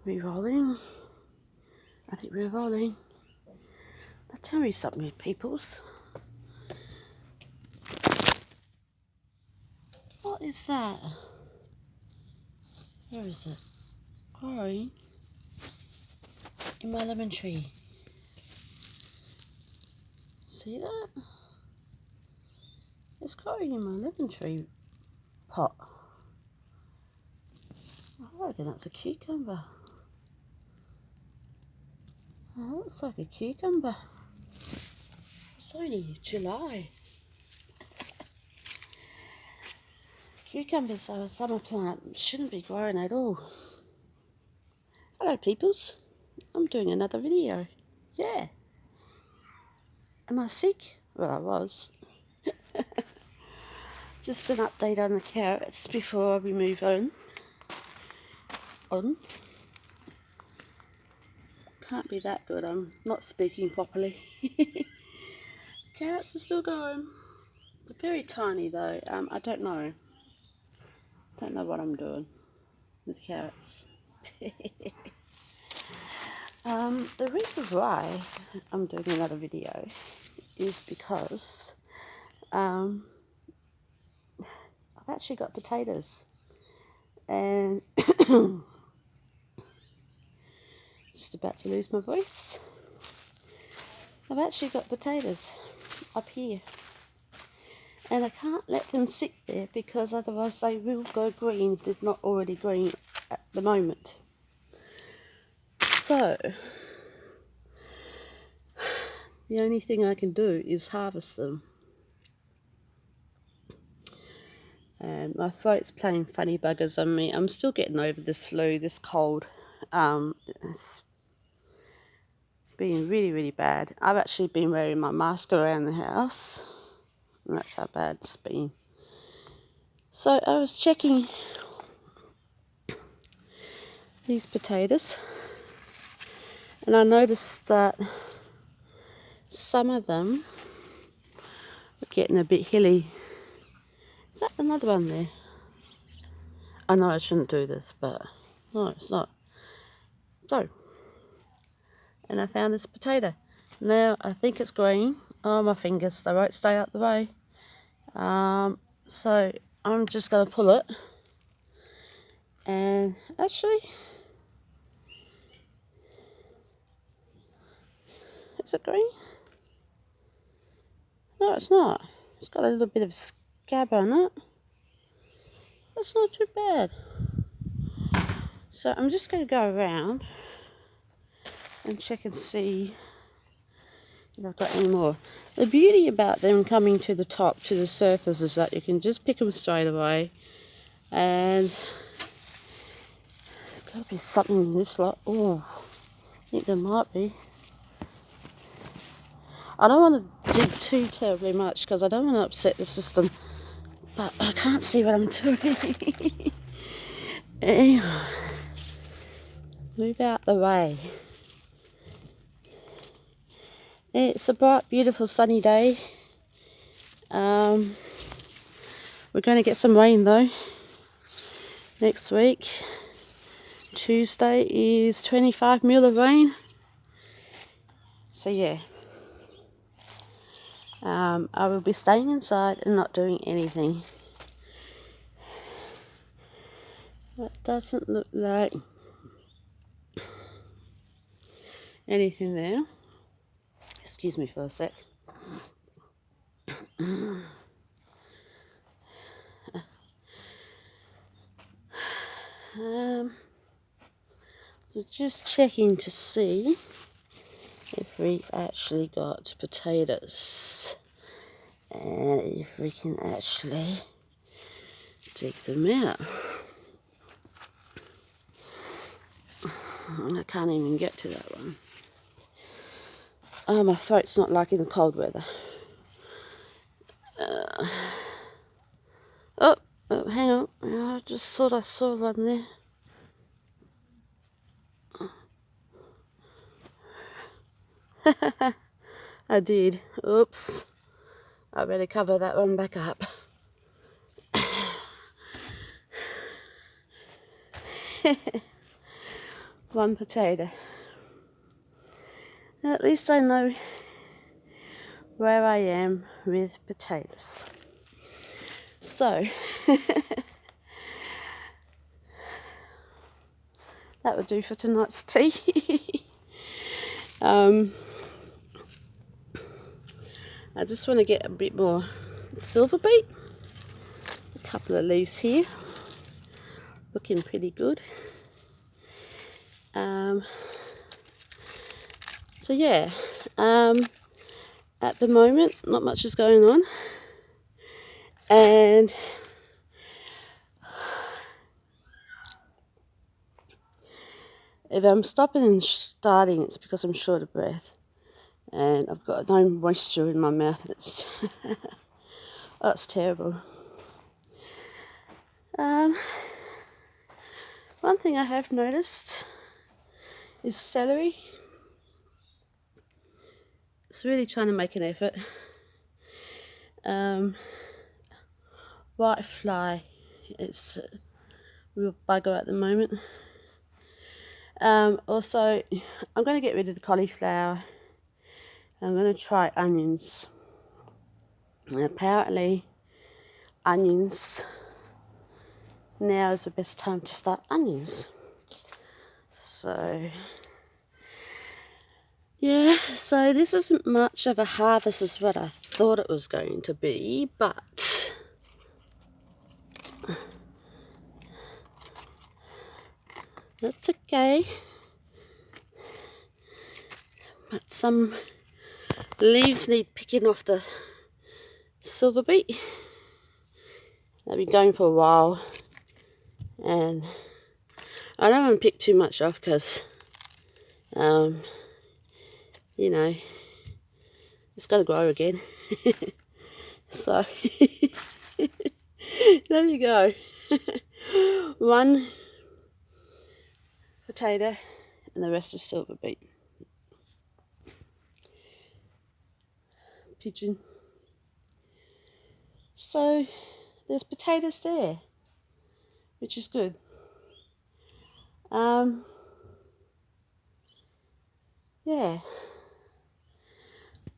Re-rolling. I think we're rolling. Now tell me something, peoples. What is that? Where is it? Growing in my lemon tree. See that? It's growing in my lemon tree pot. I reckon that's a cucumber. That looks like a cucumber. It's only July. Cucumbers are a summer plant. Shouldn't be growing at all. Hello, peoples. I'm doing another video. Yeah. Am I sick? Well, I was. Just an update on the carrots before we move on. Can't be that good. I'm not speaking properly. Carrots are still going. They're very tiny though. I don't know. Don't know what I'm doing with carrots. The reason why I'm doing another video is because I've actually got potatoes, and just about to lose my voice. I've actually got potatoes up here, and I can't let them sit there because otherwise they will go green if they're not already green at the moment. So the only thing I can do is harvest them. And my throat's playing funny buggers on me. I'm still getting over this flu, this cold. It's been really, really bad. I've actually been wearing my mask around the house, and that's how bad it's been. So I was checking these potatoes, and I noticed that some of them are getting a bit hilly. Is that another one there? I know I shouldn't do this, but no, it's not. So, and I found this potato. Now I think it's green. Oh, my fingers, they won't stay out the way. So I'm just going to pull it. And actually, is it green? No, it's not. It's got a little bit of scab on it. That's not too bad. So I'm just going to go around and check and see if I've got any more. The beauty about them coming to the top, to the surface, is that you can just pick them straight away. And there's got to be something in this lot. Oh, I think there might be. I don't want to dig too terribly much because I don't want to upset the system. But I can't see what I'm doing. Anyway, move out the way. It's a bright, beautiful, sunny day. We're going to get some rain though next week. Tuesday is 25 mil of rain. So yeah, I will be staying inside and not doing anything. That doesn't look like anything there. Excuse me for a sec. So just checking to see if we've actually got potatoes and if we can actually dig them out. I can't even get to that one. Oh, my throat's not liking the cold weather. Oh, hang on. I just thought I saw one there. I did. Oops. I better cover that one back up. one potato. Now at least I know where I am with potatoes. So that would do for tonight's tea. I just want to get a bit more silverbeet. A couple of leaves here, looking pretty good. So yeah, at the moment not much is going on, and if I'm stopping and starting, it's because I'm short of breath and I've got no moisture in my mouth. It's oh, it's terrible. One thing I have noticed is celery. It's really trying to make an effort. White fly, it's a real bugger at the moment. Also, I'm going to get rid of the cauliflower. I'm going to try onions. And apparently, onions, now is the best time to start onions. So, yeah, so this isn't much of a harvest as what I thought it was going to be, but that's okay. But some leaves need picking off the silverbeet. They've been going for a while, and I don't want to pick too much off because, you know, it's got to grow again. So, there you go. One potato and the rest is silverbeet. Pigeon. So, there's potatoes there, which is good. Yeah.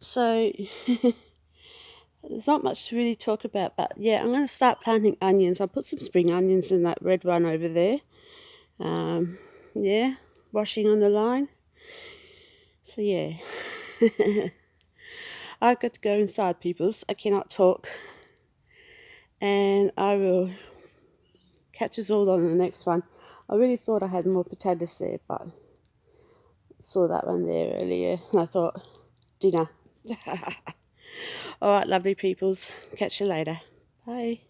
So, there's not much to really talk about, but yeah, I'm going to start planting onions. I'll put some spring onions in that red one over there. Yeah, washing on the line. So yeah, I've got to go inside, peoples. I cannot talk, and I will catch us all on the next one. I really thought I had more potatoes there, but saw that one there earlier, and I thought, dinner. All right, lovely peoples. Catch you later. Bye.